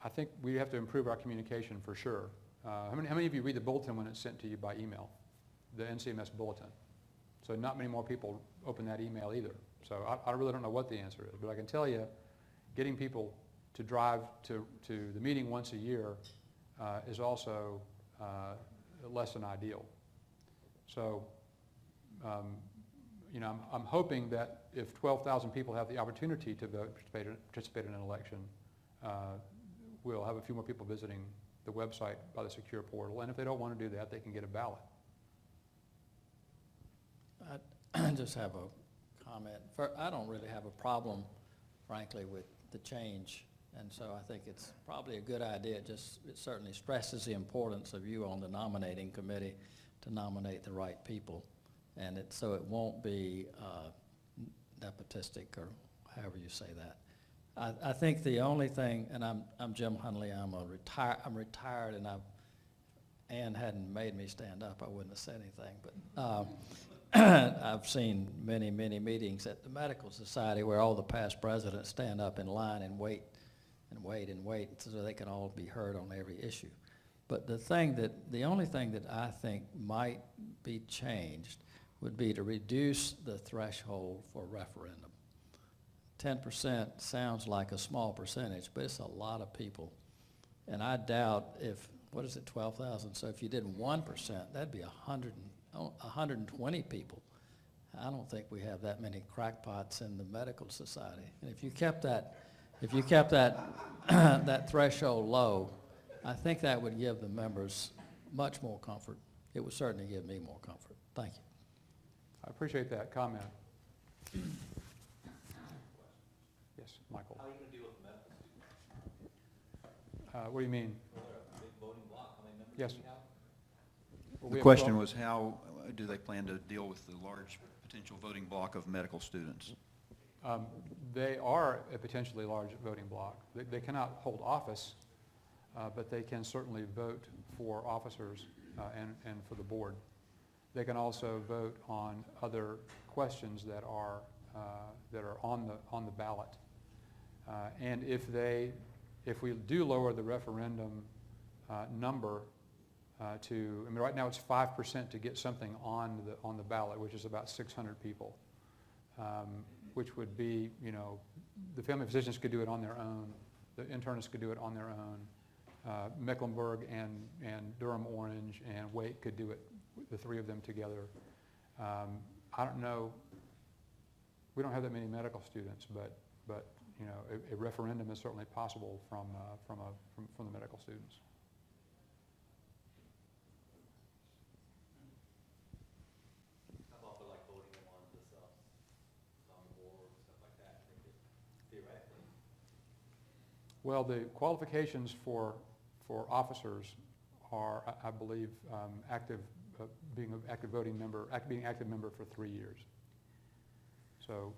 I think we have to improve our communication for sure. How many of you read the bulletin when it's sent to you by email, the NCMS bulletin? So not many more people open that email either. So I really don't know what the answer is, but I can tell you, getting people to drive to the meeting once a year is also less than ideal. So, you know, I'm hoping that if 12,000 people have the opportunity to vote, participate in an election, we'll have a few more people visiting the website by the secure portal. And if they don't want to do that, they can get a ballot. I just have a comment. I don't really have a problem, frankly, with the change. And so I think it's probably a good idea. It certainly stresses the importance of you on the nominating committee to nominate the right people. And so it won't be nepotistic, or however you say that. I think the only thing, and I'm Jim Hunley, I'm retired, and Ann hadn't made me stand up, I wouldn't have said anything, but I've seen many, many meetings at the Medical Society where all the past presidents stand up in line and wait and wait and wait so they can all be heard on every issue. But the only thing that I think might be changed would be to reduce the threshold for referendum. 10% sounds like a small percentage, but it's a lot of people. And I doubt what is it, 12,000? So if you did 1%, that'd be 120 people. I don't think we have that many crackpots in the Medical Society. And if you kept that that threshold low, I think that would give the members much more comfort. It would certainly give me more comfort. Thank you. I appreciate that comment. Yes, Michael. How are you going to deal with the medical students? What do you mean? Well, they're a big voting block. How many members Yes. do we have? Well, The we have question 12 was, how do they plan to deal with the large potential voting block of medical students? They are a potentially large voting block. They cannot hold office, but they can certainly vote for officers and for the board. They can also vote on other questions that are on the ballot. And if we do lower the referendum number to, I mean, right now it's 5% to get something on the ballot, which is about 600 people, which would be, you know, the family physicians could do it on their own, the internists could do it on their own, Mecklenburg and Durham Orange and Wake could do it, the three of them together. I don't know, we don't have that many medical students, but you know, a referendum is certainly possible from the medical students. How about for like voting on the board, stuff like that? I think theoretically. Well, the qualifications for officers are, I believe, being an active voting member, being an active member for 3 years. So.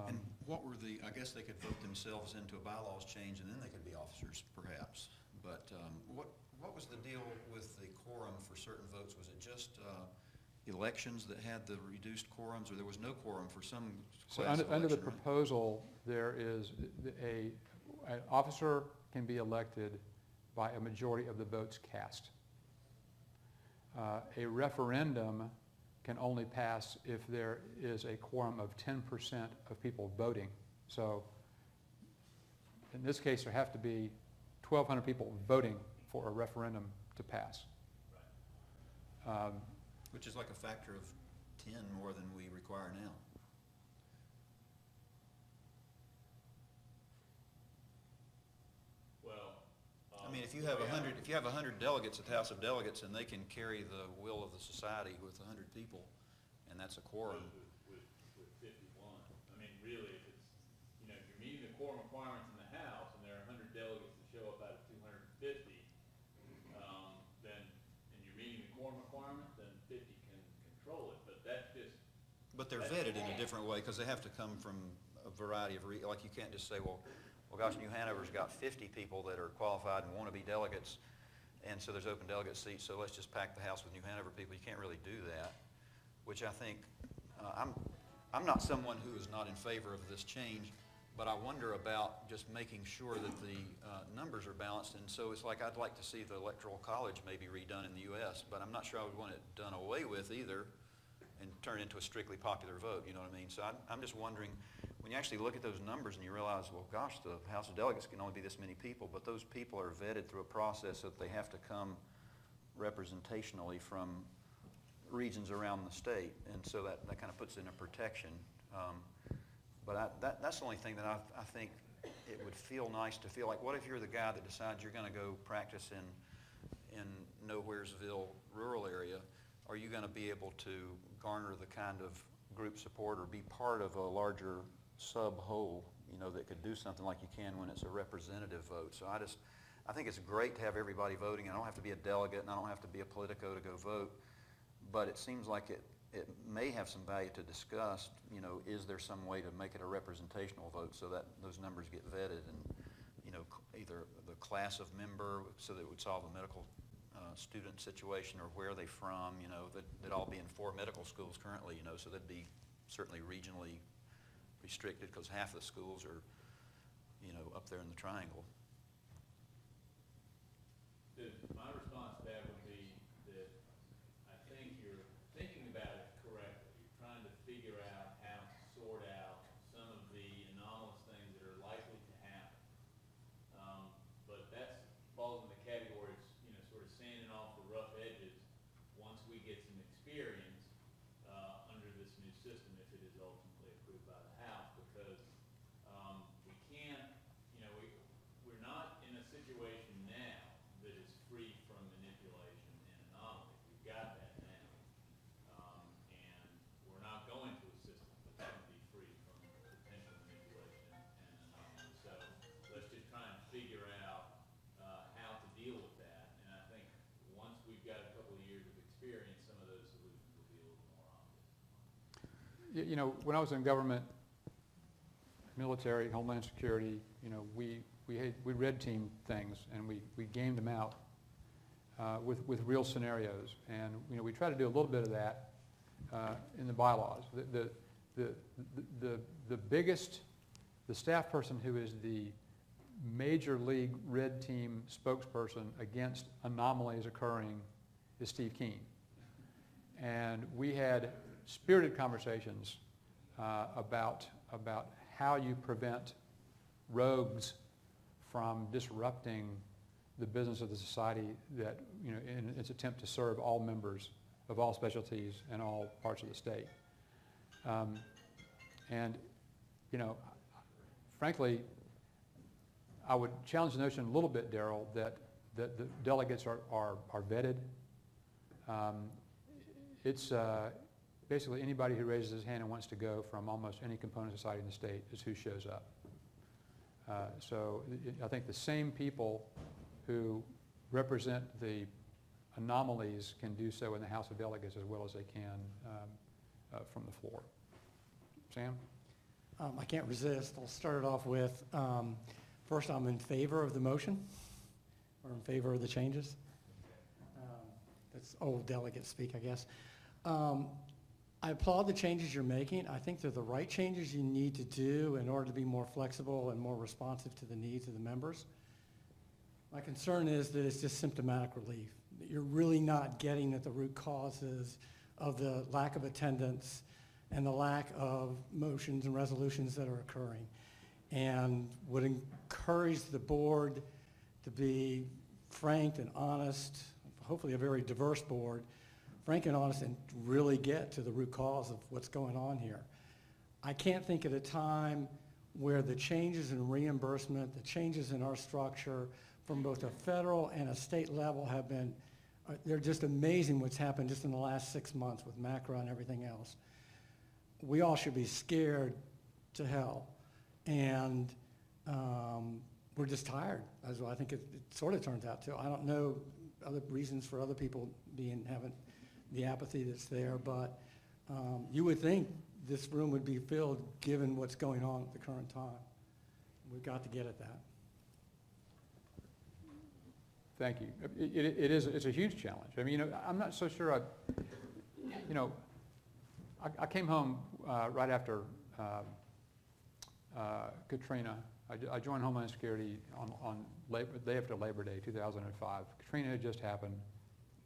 And what were I guess they could vote themselves into a bylaws change and then they could be officers, perhaps. But what was the deal with the quorum for certain votes? Was it just elections that had the reduced quorums, or there was no quorum for some class of election? Under the right? proposal, there is an officer can be elected by a majority of the votes cast. A referendum can only pass if there is a quorum of 10% of people voting. So in this case, there have to be 1,200 people voting for a referendum to pass. Right. Which is like a factor of 10 more than we require now. Well, I mean, if you have 100 delegates at the House of Delegates and they can carry the will of the society with 100 people, and that's a quorum. With 51. I mean, really, if it's, you know, if you're meeting the quorum requirements in the House and there are 100 delegates that show up out of 250, and you're meeting the quorum requirement, then 50 can control it. But that's just. But they're vetted in a different way because they have to come from a variety of, like you can't just say, well, gosh, New Hanover's got 50 people that are qualified and want to be delegates, and so there's open delegate seats, so let's just pack the House with New Hanover people. You can't really do that, which I think, I'm not someone who is not in favor of this change, But I wonder about just making sure that the numbers are balanced. And so it's like I'd like to see the Electoral College maybe redone in the U.S., but I'm not sure I would want it done away with either and turn it into a strictly popular vote, you know what I mean? So I'm just wondering, when you actually look at those numbers and you realize, well, gosh, the House of Delegates can only be this many people, but those people are vetted through a process that they have to come representationally from regions around the state, and so that kind of puts in a protection. But that's the only thing that I think it would feel nice to feel like, what if you're the guy that decides you're going to go practice in Nowheresville rural area? Are you going to be able to garner the kind of group support or be part of a larger sub-whole, you know, that could do something like you can when it's a representative vote? So I think it's great to have everybody voting. I don't have to be a delegate and I don't have to be a Politico to go vote, but it seems like it may have some value to discuss, you know, is there some way to make it a representational vote so that those numbers get vetted and, you know, either the class of member so that it would solve a medical student situation, or where are they from, you know, they'd all be in 4 medical schools currently, you know, so they'd be certainly regionally restricted because half of the schools are, you know, up there in the triangle. My response to that would be that I think you're thinking about it correctly. You're trying to figure out how to sort out some of the anomalous things that are likely to happen. But that falls in the category of, you know, sort of sanding off the rough edges once we get some experience under this new system, if it is ultimately approved by the House, because we can't, you know, we're not in a situation now that is free from manipulation and anomaly. We've got that now. And we're not going to a system that's going to be free from potential manipulation and anomaly. So let's just try and figure out how to deal with that. And I think once we've got a couple of years of experience, some of those solutions will be a little more obvious. You know, when I was in government, military, Homeland Security, you know, we red team things and we gamed them out with real scenarios, and you know, we try to do a little bit of that in the bylaws. The biggest, the staff person who is the major league red team spokesperson against anomalies occurring is Steve Keene, and we had spirited conversations about how you prevent rogues from disrupting the business of the society that, you know, in its attempt to serve all members of all specialties and all parts of the state. And, you know, frankly, I would challenge the notion a little bit, Darrell, that the delegates are vetted. It's basically anybody who raises his hand and wants to go from almost any component of society in the state is who shows up. So I think the same people who represent the anomalies can do so in the House of Delegates as well as they can from the floor. Sam? I can't resist. I'll start it off with, first, I'm in favor of the motion, or in favor of the changes. That's old delegate speak, I guess. I applaud the changes you're making. I think they're the right changes you need to do in order to be more flexible and more responsive to the needs of the members. My concern is that it's just symptomatic relief, that you're really not getting at the root causes of the lack of attendance and the lack of motions and resolutions that are occurring, and would encourage the board to be frank and honest, hopefully a very diverse board, frank and honest, and really get to the root cause of what's going on here. I can't think at a time where the changes in reimbursement, the changes in our structure from both a federal and a state level have been, they're just amazing what's happened just in the last 6 months with MACRA and everything else. We all should be scared to hell, and we're just tired, as I think it sort of turns out to. I don't know other reasons for other people having the apathy that's there, but you would think this room would be filled given what's going on at the current time. We've got to get at that. Thank you. It's a huge challenge. I mean, you know, I'm not so sure I came home right after Katrina. I joined Homeland Security on day after Labor Day, 2005. Katrina had just happened.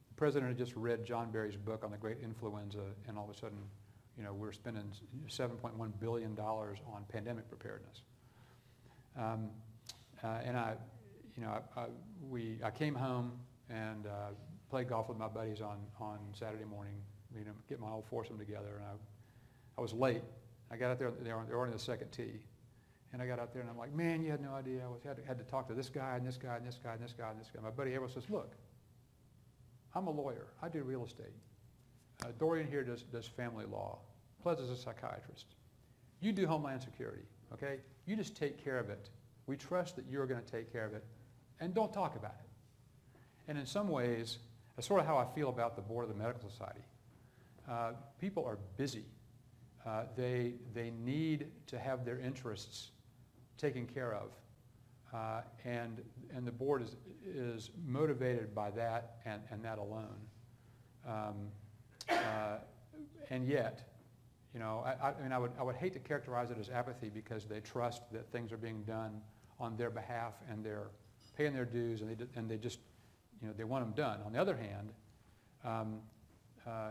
The president had just read John Barry's book on the great influenza, and all of a sudden, you know, we're spending $7.1 billion on pandemic preparedness. And I came home and played golf with my buddies on Saturday morning, you know, get my whole foursome together, and I was late. I got out there, they were already on the second tee, and I got out there and I'm like, man, you had no idea. I had to talk to this guy and this guy and this guy and this guy and this guy. My buddy Edward says, look, I'm a lawyer. I do real estate. Dorian here does family law. Ples is a psychiatrist. You do Homeland Security, okay? You just take care of it. We trust that you're going to take care of it, and don't talk about it. And in some ways, that's sort of how I feel about the board of the Medical Society. People are busy. They need to have their interests taken care of, and the board is motivated by that and that alone. And yet, you know, I would hate to characterize it as apathy, because they trust that things are being done on their behalf and they're paying their dues, and they just, you know, they want them done. On the other hand,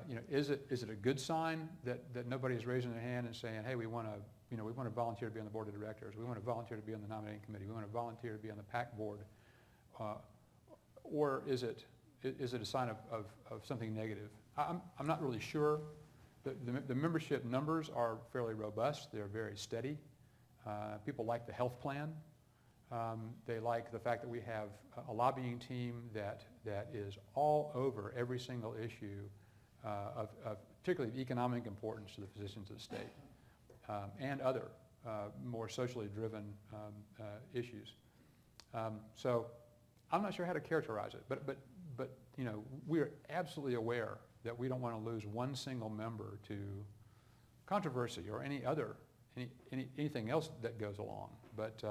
you know, is it a good sign that nobody is raising their hand and saying, hey, we want to volunteer to be on the board of directors, we want to volunteer to be on the nominating committee, we want to volunteer to be on the PAC board, or is it a sign of something negative? I'm not really sure. The membership numbers are fairly robust. They're very steady. People like the health plan. They like the fact that we have a lobbying team that is all over every single issue of particularly of economic importance to the physicians of the state, and other more socially driven issues. So I'm not sure how to characterize it, but you know, we're absolutely aware that we don't want to lose one single member to controversy or anything else that goes along. But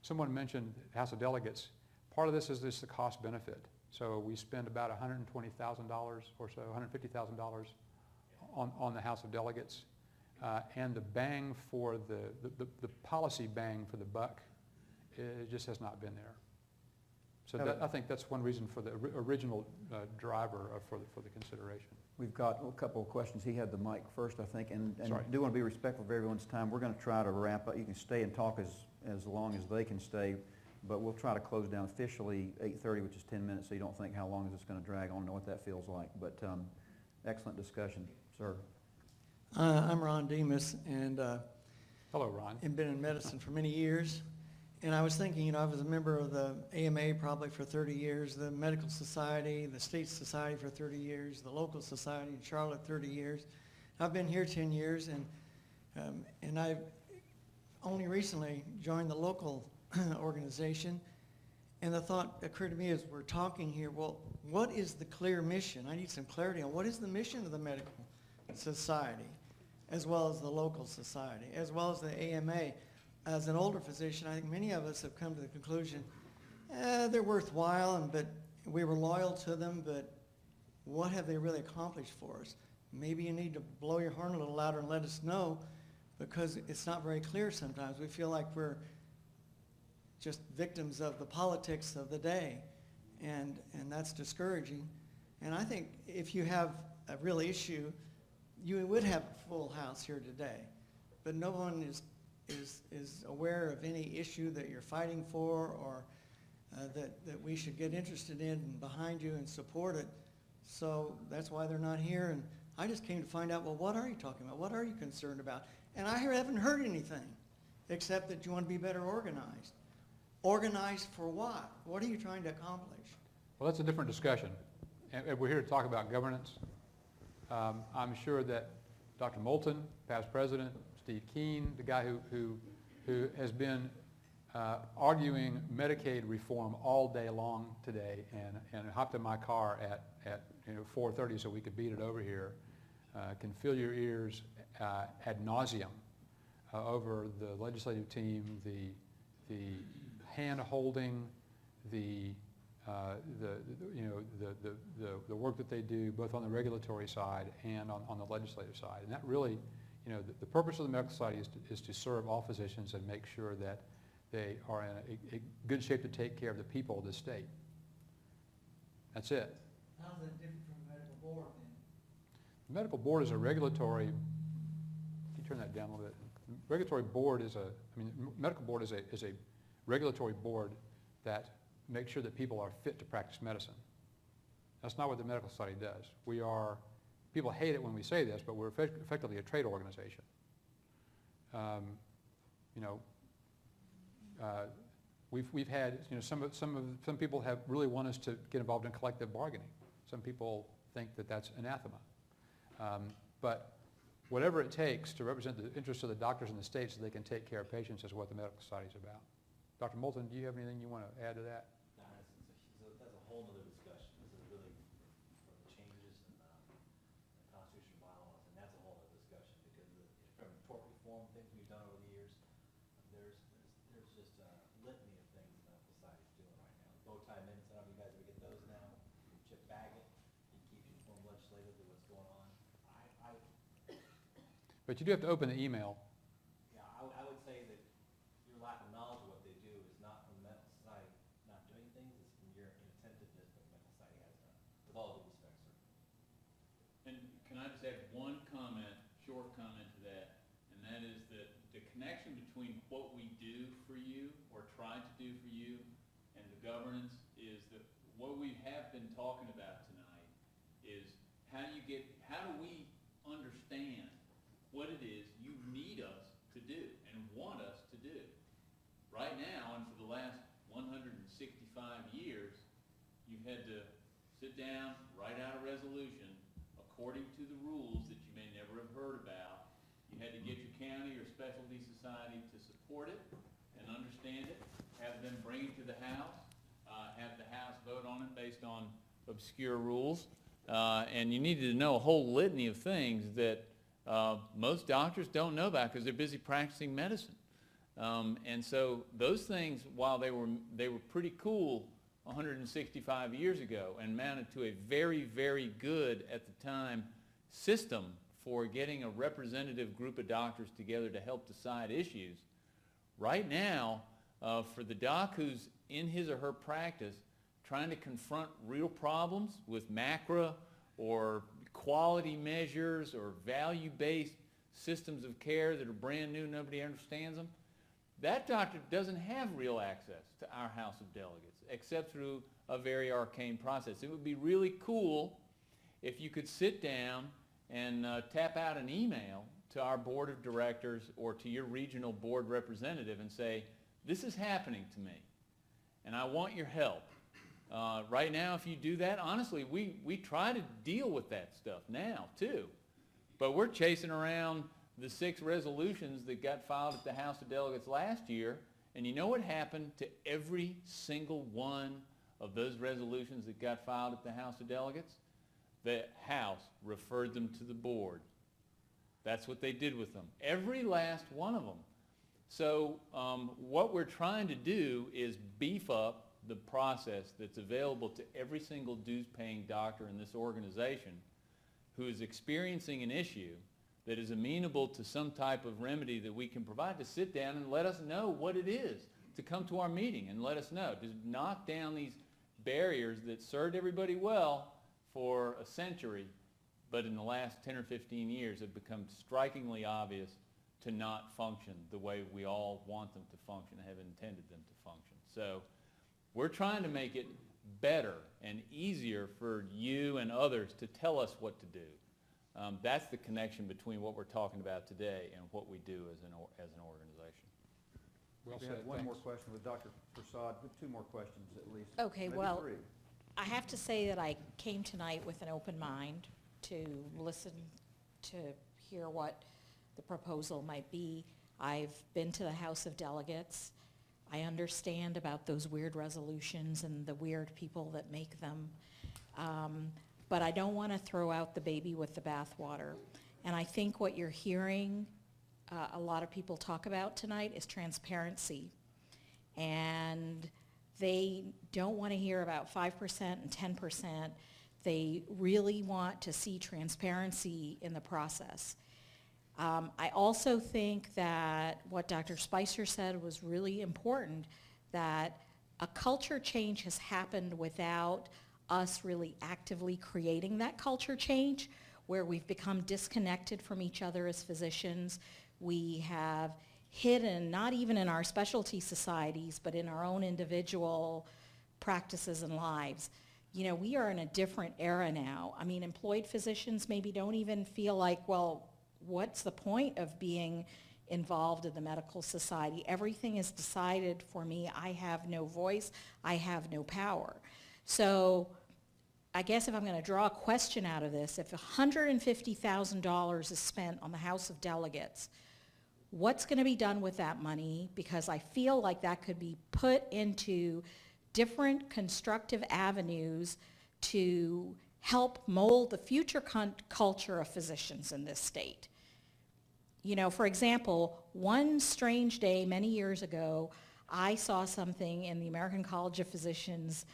someone mentioned House of Delegates. Part of this is the cost benefit. So we spend about $120,000 or so, $150,000 on the House of Delegates, and the bang for the policy bang for the buck, it just has not been there. So I think that's one reason for the original driver for the consideration. We've got a couple of questions. He had the mic first, I think, and Sorry. do want to be respectful of everyone's time. We're going to try to wrap up. You can stay and talk as long as they can stay, but we'll try to close down officially 8:30, which is 10 minutes, so you don't think how long is this going to drag on. I don't know what that feels like, but excellent discussion, sir. I'm Ron Demas, and Hello, Ron. I've been in medicine for many years. And I was thinking, you know, I was a member of the AMA probably for 30 years, the Medical Society, the State Society for 30 years, the local society in Charlotte 30 years. I've been here 10 years, and I've only recently joined the local organization. And the thought occurred to me as we're talking here, well, what is the clear mission? I need some clarity on what is the mission of the Medical Society, as well as the local society, as well as the AMA. As an older physician, I think many of us have come to the conclusion, they're worthwhile, but we were loyal to them, but what have they really accomplished for us? Maybe you need to blow your horn a little louder and let us know, because it's not very clear sometimes. We feel like we're just victims of the politics of the day, and that's discouraging. And I think if you have a real issue, you would have a full house here today, but no one is aware of any issue that you're fighting for, or that we should get interested in and behind you and support it. So that's why they're not here. And I just came to find out, well, what are you talking about? What are you concerned about? And I haven't heard anything except that you want to be better organized. Organized for what? What are you trying to accomplish? Well, that's a different discussion. And we're here to talk about governance. I'm sure that Dr. Moulton, past president, Steve Keene, the guy who has been arguing Medicaid reform all day long today, and hopped in my car at 4:30 so we could beat it over here, can fill your ears ad nauseum over the legislative team, the hand holding, the work that they do both on the regulatory side and on the legislative side, and that really you know, the purpose of the medical society is to serve all physicians and make sure that they are in a good shape to take care of the people of the state. That's it. How's that different from the medical board then? The medical board is a regulatory, can you turn that down a little bit? Regulatory board is medical board is a regulatory board that makes sure that people are fit to practice medicine. That's not what the medical society does. People hate it when we say this, but we're effectively a trade organization. We've had, you know, some people have really want us to get involved in collective bargaining. Some people think that that's anathema. But whatever it takes to represent the interests of the doctors in the state so they can take care of patients is what the medical society is about. Dr. Moulton, do you have anything you want to add to that? No, that's a whole nother discussion. This is really for the changes in the constitutional bylaws, and that's a whole other discussion because from tort reform things we've done over the years, there's just a litany of things the medical society's doing right now. Bow tie minutes, I don't know if you guys ever get those now. Chip Baggett, he keeps you informed legislatively what's going on. But you do have to open the email. Yeah, I would say that your lack of knowledge of what they do is not from the medical society not doing things, it's from your inattentiveness that the medical society has done, with all due respect, sir. And can I just add one comment, short comment to that, and that is that the connection between what we do for you, or try to do for you, and the governance is that what we have been talking about tonight is how do we understand what it is you need us to do and want us to do. Right now, and for the last 165 years, you've had to sit down, write out a resolution according to the rules that you may never have heard about. You had to get your county or specialty society to support it and understand it, have them bring it to the House, have the House vote on it based on obscure rules, and you needed to know a whole litany of things that most doctors don't know about because they're busy practicing medicine. And so those things, while they were pretty cool 165 years ago and amounted to a very, very good, at the time, system for getting a representative group of doctors together to help decide issues, right now, for the doc who's in his or her practice trying to confront real problems with MACRA or quality measures or value-based systems of care that are brand new, nobody understands them, that doctor doesn't have real access to our House of Delegates except through a very arcane process. It would be really cool if you could sit down and tap out an email to our board of directors or to your regional board representative and say, this is happening to me and I want your help. Right now, if you do that, honestly, we try to deal with that stuff now, too. But we're chasing around the 6 resolutions that got filed at the House of Delegates last year, and you know what happened to every single one of those resolutions that got filed at the House of Delegates? The House referred them to the board. That's what they did with them. Every last one of them. So what we're trying to do is beef up the process that's available to every single dues-paying doctor in this organization who is experiencing an issue that is amenable to some type of remedy that we can provide, to sit down and let us know what it is, to come to our meeting and let us know, to knock down these barriers that served everybody well for a century, but in the last 10 or 15 years have become strikingly obvious to not function the way we all want them to function and have intended them to function. So we're trying to make it better and easier for you and others to tell us what to do. That's the connection between what we're talking about today and what we do as an organization. Well We said, have one more thanks. question with Dr. Prasad, with 2 more questions at least. Okay, Maybe well, 3. I have to say that I came tonight with an open mind to listen, to hear what the proposal might be. I've been to the House of Delegates. I understand about those weird resolutions and the weird people that make them. But I don't want to throw out the baby with the bathwater. And I think what you're hearing a lot of people talk about tonight is transparency. And they don't want to hear about 5% and 10%. They really want to see transparency in the process. I also think that what Dr. Spicer said was really important, that a culture change has happened without us really actively creating that culture change, where we've become disconnected from each other as physicians. We have hidden, not even in our specialty societies, but in our own individual practices and lives. You know, we are in a different era now. I mean, employed physicians maybe don't even feel like, well, what's the point of being involved in the medical society? Everything is decided for me. I have no voice. I have no power. So I guess if I'm going to draw a question out of this, if $150,000 is spent on the House of Delegates, what's going to be done with that money? Because I feel like that could be put into different constructive avenues to help mold the future culture of physicians in this state. You know, for example, one strange day many years ago, I saw something in the American College of Physicians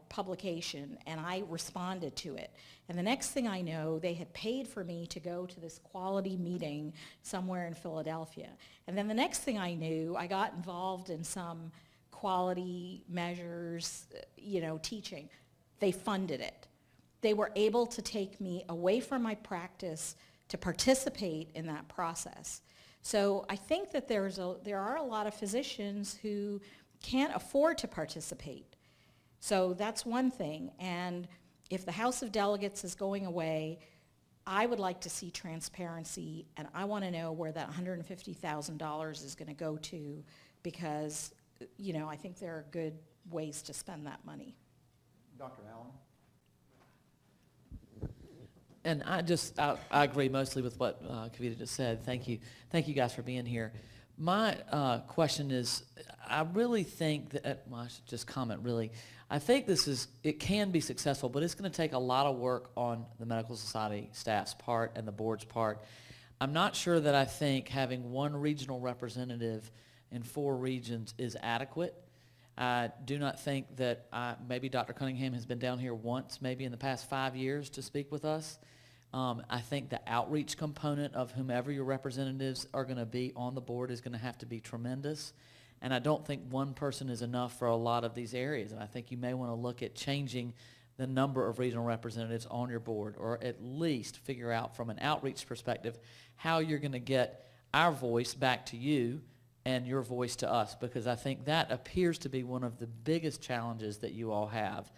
publication, and I responded to it. And the next thing I know, they had paid for me to go to this quality meeting somewhere in Philadelphia. And then the next thing I knew, I got involved in some quality measures, teaching. They funded it. They were able to take me away from my practice to participate in that process. So I think that there are a lot of physicians who can't afford to participate. So that's one thing. And if the House of Delegates is going away, I would like to see transparency, and I want to know where that $150,000 is going to go to, because I think there are good ways to spend that money. Dr. Allen? And I agree mostly with what Kavita just said. Thank you guys for being here. My question is, I really think that, well, I should just comment really. I think it can be successful, but it's going to take a lot of work on the medical society staff's part and the board's part. I'm not sure that I think having one regional representative in 4 regions is adequate. I do not think that maybe Dr. Cunningham has been down here once, maybe in the past 5 years, to speak with us. I think the outreach component of whomever your representatives are going to be on the board is going to have to be tremendous. And I don't think one person is enough for a lot of these areas. And I think you may want to look at changing the number of regional representatives on your board, or at least figure out from an outreach perspective how you're going to get our voice back to you and your voice to us, because I think that appears to be one of the biggest challenges that you all have.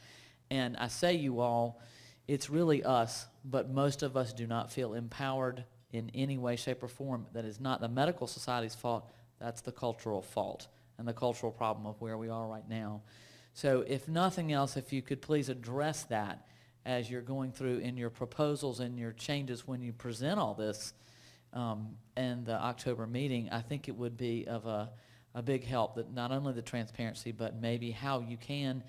And I say you all, it's really us, but most of us do not feel empowered in any way, shape, or form. That is not the medical society's fault. That's the cultural fault and the cultural problem of where we are right now. So if nothing else, if you could please address that as you're going through in your proposals and your changes when you present all this in the October meeting, I think it would be of a big help, that not only the transparency, but maybe how you can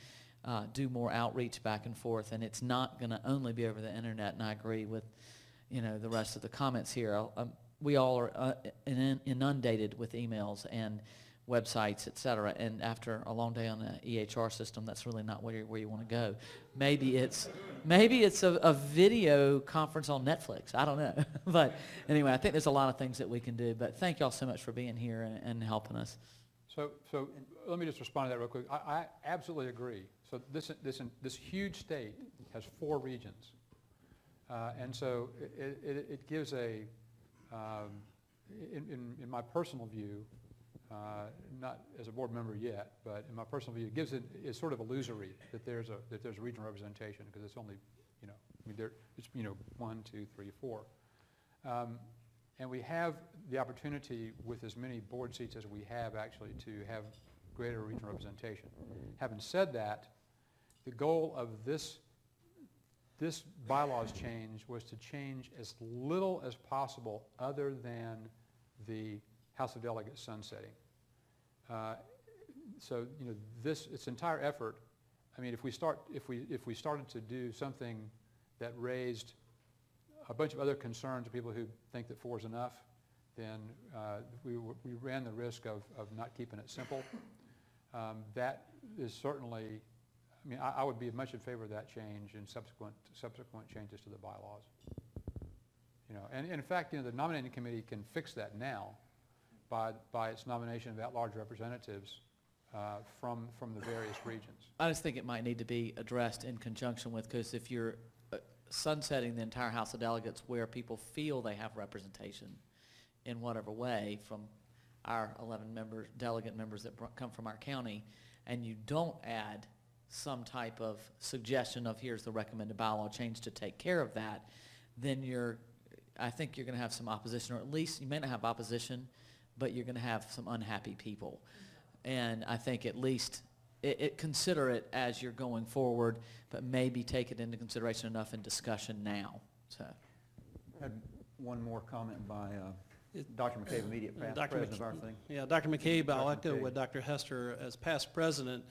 do more outreach back and forth. And it's not going to only be over the internet, and I agree with the rest of the comments here. We all are inundated with emails and websites, et cetera, and after a long day on the EHR system, that's really not where you want to go. Maybe it's a video conference on Netflix. I don't know. But anyway, I think there's a lot of things that we can do. But thank y'all so much for being here and helping us. So let me just respond to that real quick. I absolutely agree. So this huge state has 4 regions. And so it gives in my personal view, not as a board member yet, but in my personal view, it's sort of illusory that there's a regional representation, because it's only, it's 1, 2, 3, 4. And we have the opportunity with as many board seats as we have actually to have greater regional representation. Having said that, the goal of this bylaws change was to change as little as possible other than the House of Delegates sunsetting. So its entire effort. I mean, if we started to do something that raised a bunch of other concerns of people who think that 4 is enough, then we ran the risk of not keeping it simple. That is certainly. I mean, I would be much in favor of that change and subsequent changes to the bylaws. You know, and in fact, you know, the nominating committee can fix that now by its nomination of at-large representatives from the various regions. I just think it might need to be addressed in conjunction with, because if you're sunsetting the entire House of Delegates where people feel they have representation in whatever way from our 11 delegate members that come from our county, and you don't add some type of suggestion of here's the recommended bylaw change to take care of that, then I think you're going to have some opposition, or at least you may not have opposition, but you're going to have some unhappy people. And I think at least consider it as you're going forward, but maybe take it into consideration enough in discussion now. So, Had one more comment by Dr. McCabe, immediate past Dr. president of our thing. Yeah, Dr. McCabe, I'll Dr. echo McCabe. what Dr. Hester, as past president,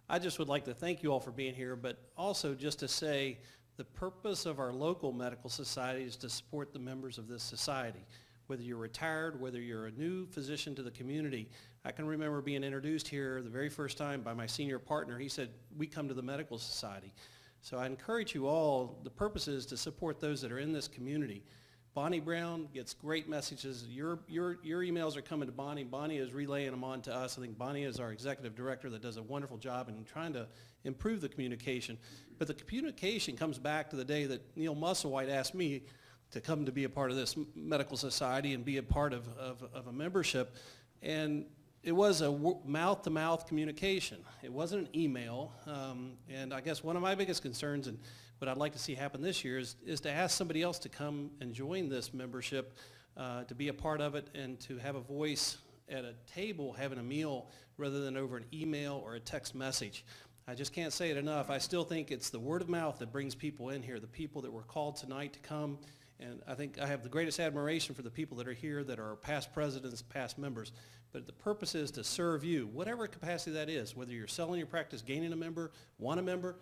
I just would like to thank you all for being here, but also just to say the purpose of our local medical society is to support the members of this society. Whether you're retired, whether you're a new physician to the community. I can remember being introduced here the very first time by my senior partner. He said, we come to the medical society. So I encourage you all, the purpose is to support those that are in this community. Bonnie Brown gets great messages. Your emails are coming to Bonnie. Bonnie is relaying them on to us. I think Bonnie is our executive director that does a wonderful job in trying to improve the communication. But the communication comes back to the day that Neil Musselwhite asked me to come to be a part of this medical society and be a part of a membership. And it was a mouth-to-mouth communication. It wasn't an email. And I guess one of my biggest concerns, and what I'd like to see happen this year, is to ask somebody else to come and join this membership, to be a part of it, and to have a voice at a table having a meal rather than over an email or a text message. I just can't say it enough. I still think it's the word of mouth that brings people in here, the people that were called tonight to come. And I think I have the greatest admiration for the people that are here that are past presidents, past members. But the purpose is to serve you, whatever capacity that is, whether you're selling your practice, gaining a member, want a member,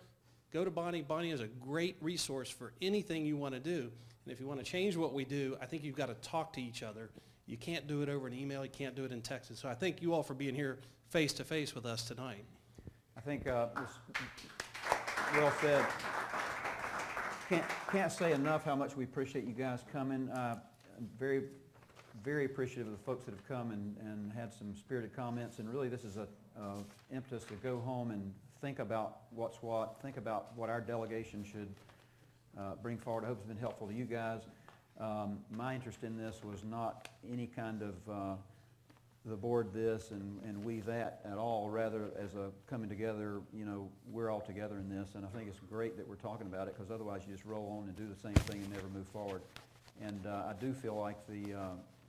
go to Bonnie. Bonnie is a great resource for anything you want to do. And if you want to change what we do, I think you've got to talk to each other. You can't do it over an email. You can't do it in text. So I thank you all for being here face-to-face with us tonight. I think this, well said. Can't say enough how much we appreciate you guys coming. I'm very, very appreciative of the folks that have come and had some spirited comments. And really, this is a impetus to go home and think about what's what. Think about what our delegation should bring forward. I hope it's been helpful to you guys. My interest in this was not any kind of the board this and we that at all, rather as a coming together, you know, we're all together in this, and I think it's great that we're talking about it, because otherwise you just roll on and do the same thing and never move forward. And I do feel like the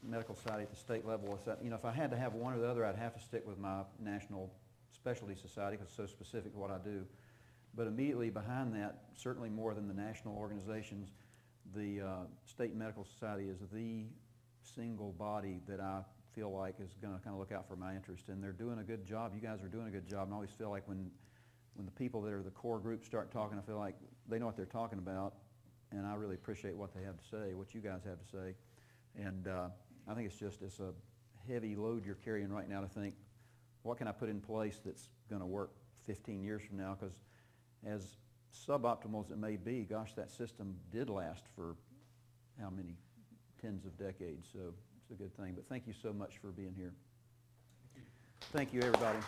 medical society at the state level is that, you know, if I had to have one or the other, I'd have to stick with my National Specialty Society because it's so specific to what I do. But immediately behind that, certainly more than the national organizations, the State Medical Society is the single body that I feel like is going to kind of look out for my interest, and they're doing a good job. You guys are doing a good job, and I always feel like when the people that are the core group start talking, I feel like they know what they're talking about, and I really appreciate what they have to say, what you guys have to say. And I think it's a heavy load you're carrying right now to think, what can I put in place that's going to work 15 years from now? Because as suboptimal as it may be, gosh, that system did last for how many tens of decades, so it's a good thing. But thank you so much for being here. Thank you, everybody.